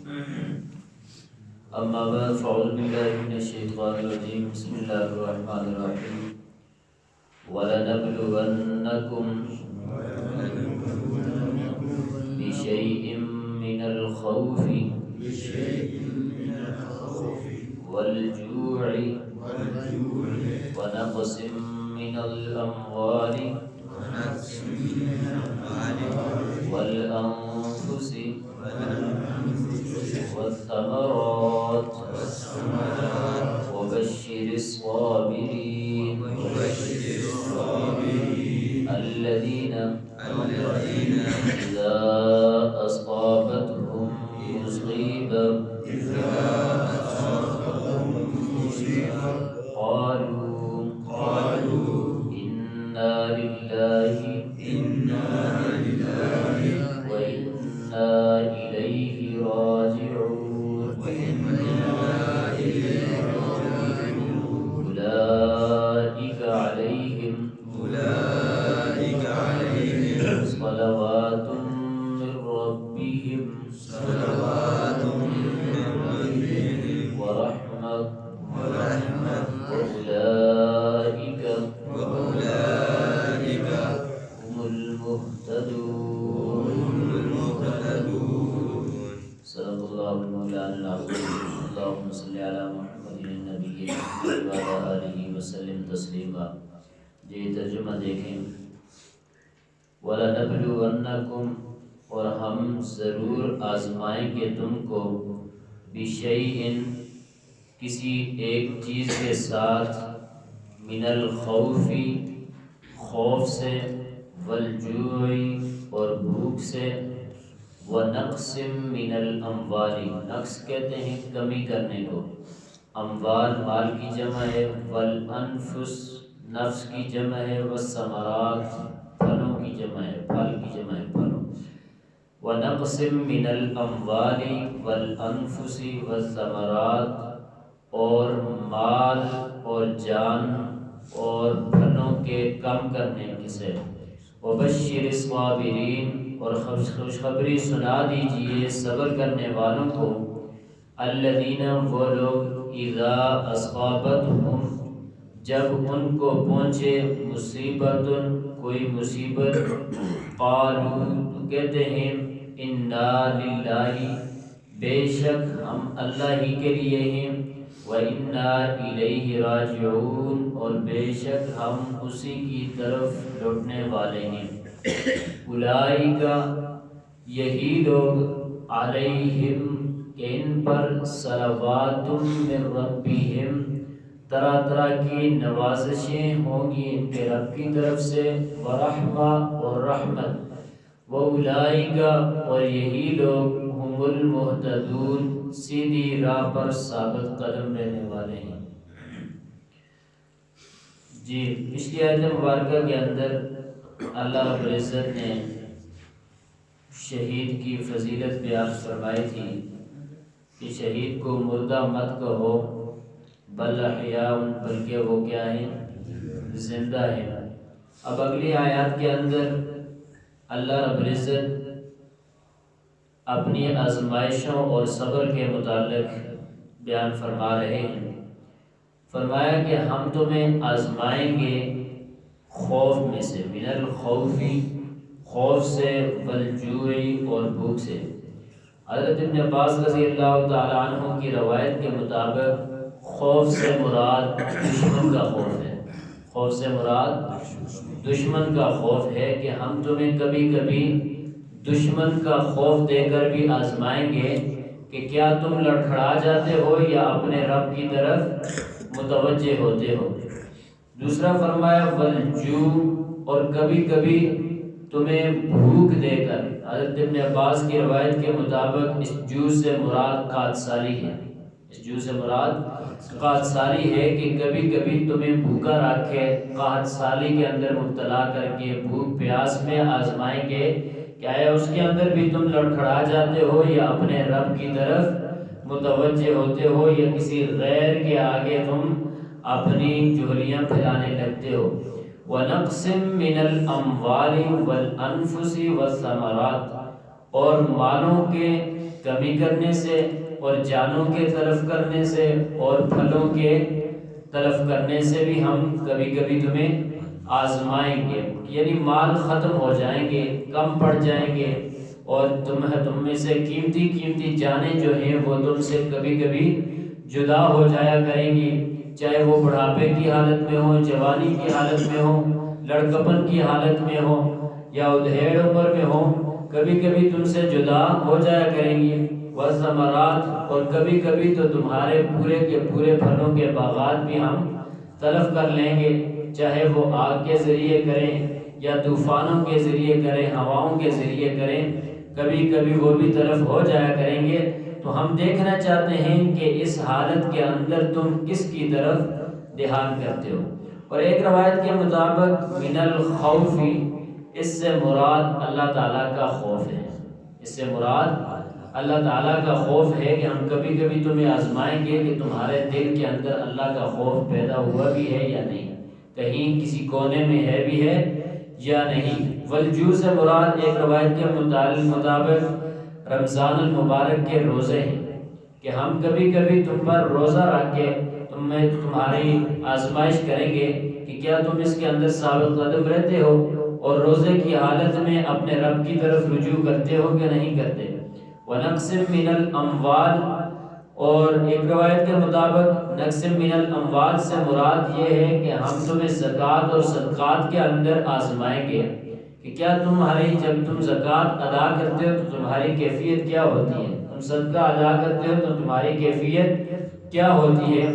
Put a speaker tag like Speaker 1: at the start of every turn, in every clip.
Speaker 1: اما بعد فاعوذ باللہ من الشیطان الرجیم بسم اللہ الرحمن الرحیم وَلَنَبْلُوَنَّكُمْ بِشَيْءٍ مِّنَ الْخَوْفِ وَالْجُوعِ وَنَقْصٍ مِّنَ الْأَمْوَالِ وَالْأَنفُسِ والثمرات وبشر الصابرين الذين إذا أصابتهم مصيبة قالوا إنا لله وإنا إليه راجعون أولئك عليهم صلوات من ربهم ورحمة وأولئك هم المهتدون. صدق الله المولانا العظيم. اللهم صل على محمد النبي وعلى آله وسلم تسلیما. جی ترجمہ دیکھیں. وَلَنَبْلُوَنَّكُمْ اور ہم ضرور آزمائیں گے تم کو بِشَيْءٍ کسی ایک چیز کے ساتھ من الخوف خوف سے والجوع اور بھوک سے وَنَقْصٍ مِّنَ الْأَمْوَالِ نقص کہتے ہیں کمی کرنے کو. اموال مال کی جمع ہے، والانفس نفس کی جمع ہے، والثمرات پھلوں کی جمع ہے، پھل کی جمع ہے پھلوں. وَنَقْصٍ مِّنَ الْأَمْوَالِ وَالْأَنفُسِ وَالثَّمَرَاتِ اور مال اور جان اور پھلوں کے کم کرنے سے. وَبَشِّرِ الصَّابِرِينَ اور خوشخبری سنا دیجئے صبر کرنے والوں کو. الذین وہ لوگ اذا اصابتہم جب ان کو پہنچے مصیبت کوئی مصیبت قالوا تو کہتے ہیں انا للہ بے شک ہم اللہ ہی کے لیے ہیں وَإِنَّا إِلَيْهِ راجعون اور بے شک ہم اسی کی طرف لوٹنے والے ہیں. اولئک یہی لوگ علیہم کہ ان پر صلوات من ربہم طرح طرح کی نوازشیں ہوں گی ان کے رب کی طرف سے ورحمہ اور رحمت. وَأُولَئِكَ اور یہی لوگ ہم المہتدون سیدھی راہ پر ثابت قدم رہنے والے ہیں. جی پچھلی آیت مبارکہ کے اندر اللہ رب العزت نے شہید کی فضیلت بیان فرمائی تھی کہ شہید کو مردہ مت کہو بل احیاء بلکہ وہ کیا ہیں زندہ ہیں. اب اگلی آیات کے اندر اللہ رب العزت اپنی آزمائشوں اور صبر کے متعلق بیان فرما رہے ہیں. فرمایا کہ ہم تمہیں آزمائیں گے خوف میں سے من الخوف خوف سے والجوع اور بھوک سے. حضرت ابن عباس رضی اللہ تعالی عنہ کی روایت کے مطابق خوف سے مراد دشمن کا خوف ہے. خوف سے مراد دشمن کا خوف ہے کہ ہم تمہیں کبھی کبھی دشمن کا خوف دے کر بھی آزمائیں گے کہ کیا تم لڑکھڑا جاتے ہو یا اپنے رب کی طرف متوجہ ہوتے ہو. دوسرا فرمایا والجوع اور کبھی کبھی تمہیں بھوک دے کر. حضرت ابن عباس کی روایت کے مطابق اس جو سے مراد قحط-سالی ہے. اس جو سے مراد قحط-سالی ہے کہ کبھی کبھی تمہیں بھوکا رکھ کے قحط-سالی کے اندر مبتلا کر کے بھوک پیاس میں آزمائیں گے کہ آیا اس کے اندر بھی تم لڑکھڑا جاتے ہو یا اپنے رب کی طرف متوجہ ہوتے ہو یا کسی غیر کے آگے تم اپنی جوہلیاں پھیلانے لگتے ہو. وَنَقْسٍ مِّنَ الْأَمْوَالِ وَالْأَنفُسِ وَالثَّمَرَاتِ اور مالوں کے کمی کرنے سے اور جانوں کے تلف کرنے سے اور پھلوں کے تلف کرنے سے بھی ہم کبھی کبھی تمہیں آزمائیں گے، یعنی مال ختم ہو جائیں گے، کم پڑ جائیں گے، اور تم میں سے قیمتی قیمتی جانیں جو ہیں وہ تم سے کبھی کبھی جدا ہو جایا کریں گی، چاہے وہ بڑھاپے کی حالت میں ہو، جوانی کی حالت میں ہو، لڑکپن کی حالت میں ہو یا ادھیڑ عمر میں ہو، کبھی کبھی تم سے جدا ہو جایا کریں گی۔ والثمرات، اور کبھی کبھی تو تمہارے پورے کے پورے پھلوں کے باغات بھی ہم تلف کر لیں گے، چاہے وہ آگ کے ذریعے کریں یا طوفانوں کے ذریعے کریں، ہواؤں کے ذریعے کریں، کبھی کبھی وہ بھی تلف ہو جایا کریں گے۔ تو ہم دیکھنا چاہتے ہیں کہ اس حالت کے اندر تم کس کی طرف دھیان کرتے ہو۔ اور ایک روایت کے مطابق من الخوف، اس سے مراد اللہ تعالیٰ کا خوف ہے، اس سے مراد اللہ تعالیٰ کا خوف ہے کہ ہم کبھی کبھی تمہیں آزمائیں گے کہ تمہارے دل کے اندر اللہ کا خوف پیدا ہوا بھی ہے یا نہیں، کہیں کسی کونے میں ہے بھی ہے یا نہیں۔ والجوع سے مراد ایک روایت کے مطابق رمضان المبارک کے روزے ہیں کہ ہم کبھی کبھی تم پر روزہ رکھ کے تمہاری آزمائش کریں گے کہ کیا تم اس کے اندر ثابت قدم رہتے ہو اور روزے کی حالت میں اپنے رب کی طرف رجوع کرتے ہو کہ نہیں کرتے۔ ونقص من الاموال، اور ایک روایت کے مطابق نقص من الاموال سے مراد یہ ہے کہ ہم تمہیں زکوٰۃ اور صدقات کے اندر آزمائیں گے کہ کیا جب تم زکوٰۃ ادا کرتے ہو تو تمہاری کیفیت کیا ہوتی ہے، تم صدقہ ادا کرتے ہو تو تمہاری کیفیت کیا ہوتی ہے۔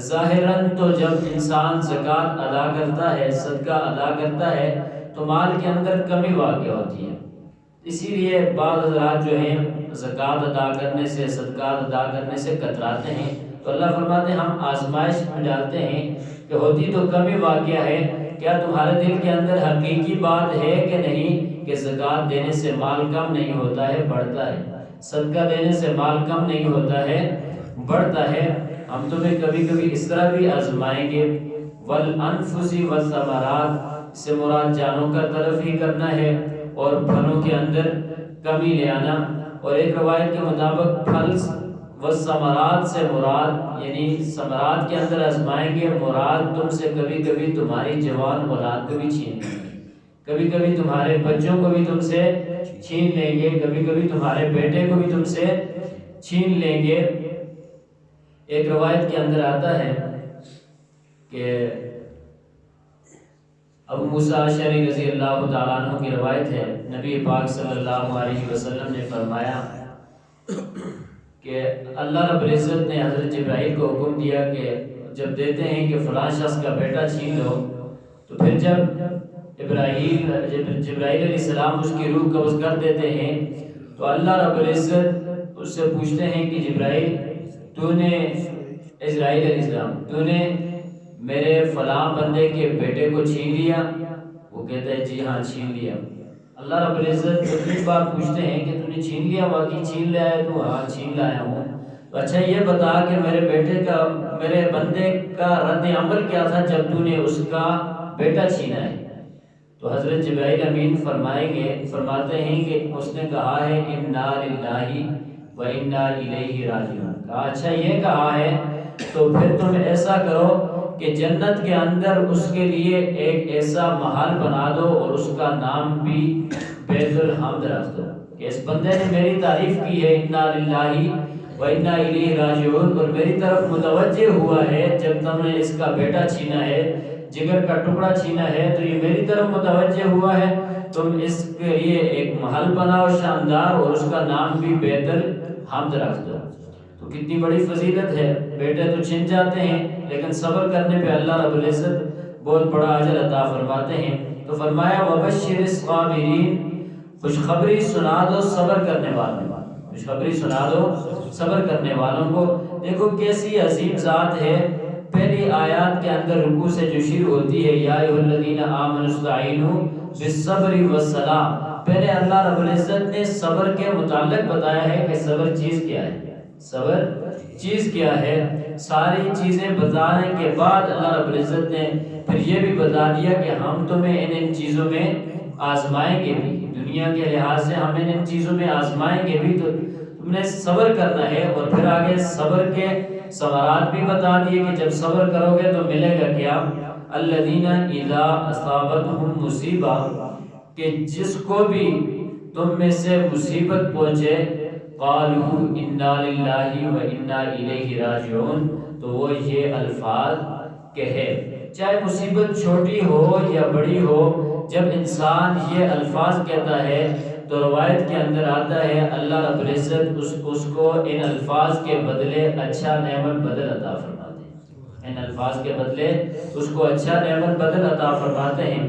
Speaker 1: ظاہراً تو جب انسان زکوٰۃ ادا کرتا ہے، صدقہ ادا کرتا ہے، تو مال کے اندر کمی واقع ہوتی ہے، اسی لیے بعض حضرات جو ہیں زکوٰۃ ادا کرنے سے، صدقات ادا کرنے سے کتراتے ہیں، تو اللہ فرماتے ہیں ہم آزمائش میں ڈالتے ہیں کہ ہوتی تو کمی واقع ہے، کیا تمہارے دل کے اندر حقیقی بات ہے کہ نہیں کہ زکوٰۃ دینے سے مال کم نہیں ہوتا ہے، بڑھتا ہے، صدقہ دینے سے مال کم نہیں ہوتا ہے، بڑھتا ہے۔ ہم تمہیں کبھی کبھی اس طرح بھی آزمائیں گے۔ والانفس والثمرات سے مراد جانوں کا تلف ہی کرنا ہے اور پھلوں کے اندر کمی لے آنا۔ اور ایک روایت کے مطابق پھل والثمرات سے مراد یعنی ثمرات کے اندر آزمائیں گے، مراد تم سے کبھی کبھی تمہاری جوان اولاد کو بھی چھین لیں گے، کبھی کبھی تمہارے بچوں کو بھی تم سے چھین لیں گے، کبھی کبھی تمہارے بیٹے کو بھی تم سے چھین لیں گے۔ ایک روایت کے اندر آتا ہے کہ ابو موسیٰ اشعری رضی اللہ تعالیٰ عنہ کی روایت ہے، نبی پاک صلی اللہ علیہ وسلم نے فرمایا کہ اللہ رب العزت نے حضرت جبرائیل کو حکم دیا کہ جب دیتے ہیں کہ فلاں شخص کا بیٹا چھین لو، تو پھر جب جبرائیل علیہ السلام اس کی روح قبض کر دیتے ہیں تو اللہ رب العزت اس سے پوچھتے ہیں کہ جبرائیل اسرائیل علیہ السلام تو نے میرے فلاں بندے کے بیٹے کو چھین لیا؟ وہ کہتا ہے جی ہاں چھین لیا۔ اللہ رب العزت دوسری بار پوچھتے ہیں کہ تو نے چھین لیا؟ واقعی چھین لیا ہے؟ تو ہاں چھین لایا ہوں۔ تو اچھا یہ بتا کہ میرے بندے کا رد عمل کیا تھا جب تو نے اس کا بیٹا چھینا ہے؟ تو حضرت جبرائیل امین فرماتے ہیں کہ اس نے کہا ہے انا للہ و انا الیہ راجعون۔ کہا اچھا یہ کہا ہے تو پھر تم ایسا کرو کہ جنت کے اندر اس کے لیے ایک ایسا محل بنا دو اور اس کا نام بھی بیت الحمد رکھ دو کہ اس بندے نے میری تعریف کی ہے، انا للہ و انا الیہ راجعون، اور میری طرف متوجہ ہوا ہے جب تم نے اس کا بیٹا چھینا ہے، جگر کا ٹکڑا چھینا ہے، تو یہ میری طرف متوجہ ہوا ہے، تم اس کے لیے ایک محل بناؤ شاندار اور اس کا نام بھی بیت الحمد رکھ دو۔ تو کتنی بڑی فضیلت ہے، بیٹے تو چھن جاتے ہیں لیکن صبر کرنے پہ اللہ رب العزت بہت بڑا اجر عطا فرماتے ہیں۔ تو فرمایا وبشر الصابرین، خوشخبری سنا دو صبر کرنے والوں کو، خوشخبری سنا دو صبر کرنے والوں کو۔ دیکھو کیسی عظیم ذات ہے، پہلی آیات کے اندر رکوع سے جو شروع ہوتی ہے یا ایھا الذین آمنوا استعینوا بالصبر والصلاۃ، پہلے اللہ رب العزت نے صبر کے متعلق بتایا ہے کہ صبر چیز کیا ہے، صبر چیز کیا ہے۔ ساری چیزیں بتانے کے بعد اللہ رب العزت نے پھر یہ بھی بتا دیا کہ ہم تمہیں ان چیزوں میں آزمائیں گے بھی، دنیا کے لحاظ سے ہم ان چیزوں میں آزمائیں گے بھی۔ تو تم نے صبر کرنا ہے، اور پھر آگے صبر کے ثمرات بھی بتا دیے کہ جب صبر کرو گے تو ملے گا کیا؟ الذین اذا اصابتہم مصیبہ، کہ جس کو بھی تم میں سے مصیبت پہنچے، قالوا انا للہ و انا الیہ راجعون، تو وہ یہ الفاظ کہے، چاہے مصیبت چھوٹی ہو یا بڑی ہو، جب انسان یہ الفاظ کہتا ہے تو روایت کے اندر آتا ہے اللہ رب العزت اس کو ان الفاظ کے بدلے اچھا نعمت بدل عطا فرماتے ہیں، ان الفاظ کے بدلے اس کو اچھا نعمت بدل عطا فرماتے ہیں۔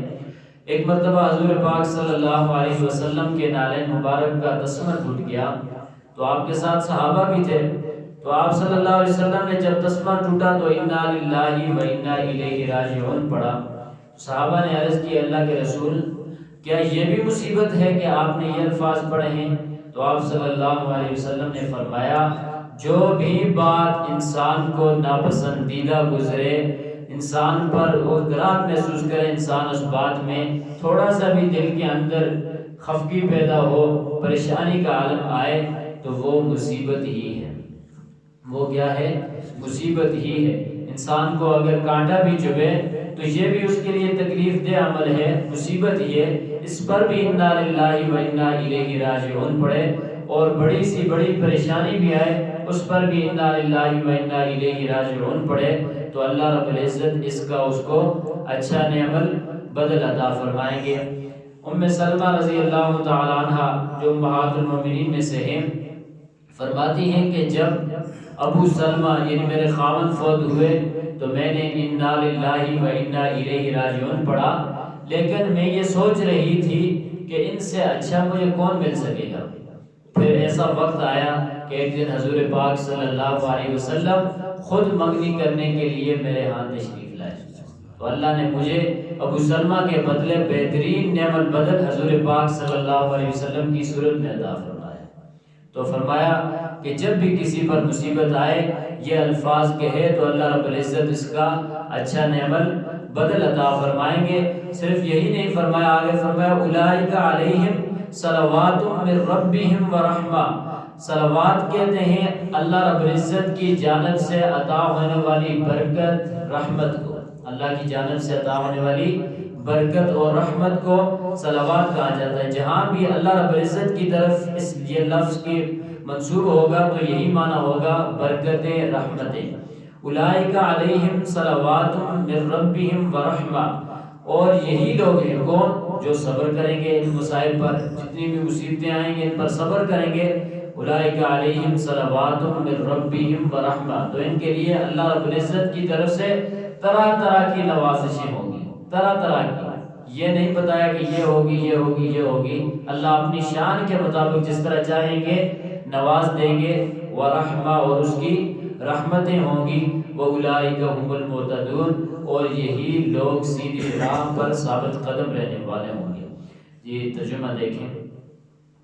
Speaker 1: ایک مرتبہ حضور پاک صلی اللہ علیہ وسلم کے نالین مبارک کا تسمہ ٹوٹ گیا، تو آپ کے ساتھ صحابہ بھی تھے، تو آپ صلی اللہ علیہ وسلم نے جب تسمہ ٹوٹا تو انا للہ و انا الیہ راجعون پڑھا۔ صحابہ نے عرض کی اللہ کے رسول، کیا یہ بھی مصیبت ہے کہ آپ نے یہ الفاظ پڑھے ہیں؟ تو آپ صلی اللہ علیہ وسلم نے فرمایا، جو بھی بات انسان کو ناپسندیدہ گزرے، انسان پر وہ گراہت محسوس کرے، انسان اس بات میں تھوڑا سا بھی دل کے اندر خفگی پیدا ہو، پریشانی کا عالم آئے، تو وہ مصیبت ہی ہے۔ وہ کیا ہے؟ مصیبت ہی ہے۔ انسان کو اگر کانٹا بھی چبھے تو یہ بھی اس کے لیے تکلیف دہ عمل ہے، مصیبت ہی ہے، اس پر بھی انا للہ و انا الیہ راجعون پڑھے، اور بڑی سی بڑی پریشانی بھی آئے اس پر بھی انا للہ و انا الیہ راجعون پڑھے، تو اللہ رب العزت اس کا اس کو اچھا نعمت بدل عطا فرمائیں گے۔ ام سلمہ رضی اللہ تعالی عنہ جو امہات المومنین میں سے ہیں، فرماتی ہیں کہ جب ابو سلمہ یعنی میرے خاوند فوت ہوئے تو میں نے انا للہ و انا الیہ راجعون پڑھا، لیکن میں یہ سوچ رہی تھی کہ ان سے اچھا مجھے کون مل سکے گا۔ پھر ایسا وقت آیا کہ ایک دن حضور پاک صلی اللہ علیہ وسلم خود منگنی کرنے کے لیے میرے ہاں تشریف لائے، تو اللہ نے مجھے ابو سلمہ کے بدلے بہترین نعمت بدل حضور پاک صلی اللہ علیہ وسلم کی صورت میں عطا فرمایا۔ تو فرمایا کہ جب بھی کسی پر مصیبت آئے یہ الفاظ کہے تو اللہ رب العزت اس کا اچھا نعمت بدل عطا فرمائیں گے۔ صرف یہی نہیں فرمایا، آگے فرمایا اولئک علیہم صلوات من ربہم ورحمہ، صلوات کہتے ہیں اللہ رب العزت کی جانب سے عطا ہونے والی برکت، رحمت کو، اللہ کی جانب سے عطا ہونے والی برکت اور رحمت کو صلوات کہا جاتا ہے۔ جہاں بھی اللہ رب العزت کی طرف اس یہ لفظ کی منسوب ہوگا تو یہی معنی ہوگا برکتیں، رحمتیں۔ اولئک علیہم صلوات من ربہم ورحمہ، اور یہی لوگ ہیں کون؟ جو صبر کریں گے ان مصائب پر، جتنی بھی مصیبتیں آئیں گے ان پر صبر کریں گے۔ اولئک علیہم صلوات من ربہم ورحمہ، تو ان کے لیے اللہ رب العزت کی طرف سے طرح طرح کی نوازشیں ہوں گی، طرح طرح کی، یہ نہیں بتایا کہ یہ ہوگی یہ ہوگی یہ ہوگی، اللہ اپنی شان کے مطابق جس طرح چاہیں گے نواز دیں گے، ورحمہ، اور اس کی رحمتیں ہوں گی، وَأُولَئِكَ هُمُ الْمُهْتَدُونَ، اور یہی لوگ سیدھی راہ پر ثابت قدم رہنے والے ہوں گے۔ یہ ترجمہ دیکھیں،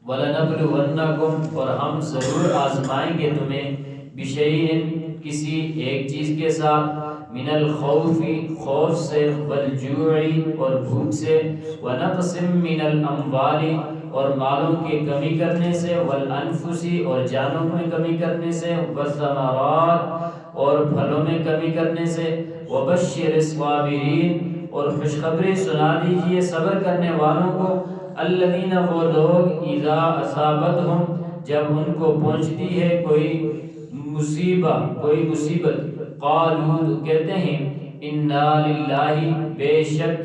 Speaker 1: وَلَنَبْلُوَنَّكُمْ، اور ہم ضرور آزمائیں گے تمہیں، بِشَيْءٍ، کسی ایک چیز کے ساتھ، من الخوف، خوف سے، والجوع، اور بھوک سے، ونقص من الاموال، اور مالوں کی کمی کرنے سے، والانفس، اور جانوں میں کمی کرنے سے، والثمرات، اور پھلوں میں کمی کرنے سے، وبشر الصابرین، اور خوشخبری سنا دیجئے صبر کرنے والوں کو، الذین، وہ لوگ، اذا اصابتہم، جب ان کو پہنچتی ہے کوئی مصیبت، قالوا، کہتے ہیں، انا للہ، بے شک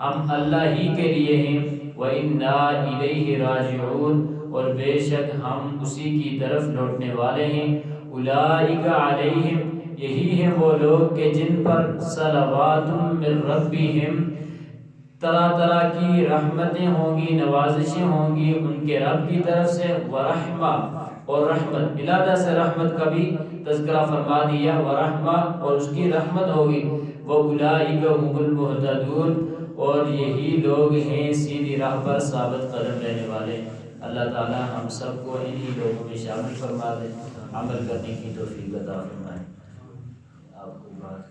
Speaker 1: ہم اللہ ہی کے لیے ہیں، وَإِنَّا إِلَيْهِ رَاجِعُونَ، اور بے شک ہم اسی کی طرف لوٹنے والے ہیں۔ اولئک علیہم، یہی ہیں وہ لوگ کہ جن پر صلوات من ربہم، طرح طرح کی رحمتیں ہوں گی، نوازشیں ہوں گی ان کے رب کی طرف سے، ورحمہ، اور رحمت، بلادہ سے رحمت کا بھی تذکرہ فرما دیا، ورحمہ، اور اس کی رحمت ہوگی، وَأُولَئِكَ هُمُ الْمُهْتَدُونَ، اور یہی لوگ ہیں سیدھی راہ پر ثابت قدم رہنے والے۔ اللہ تعالی ہم سب کو انہی لوگوں میں شامل فرما دے، عمل کرنے کی توفیق عطا فرمائے۔ آپ کو بات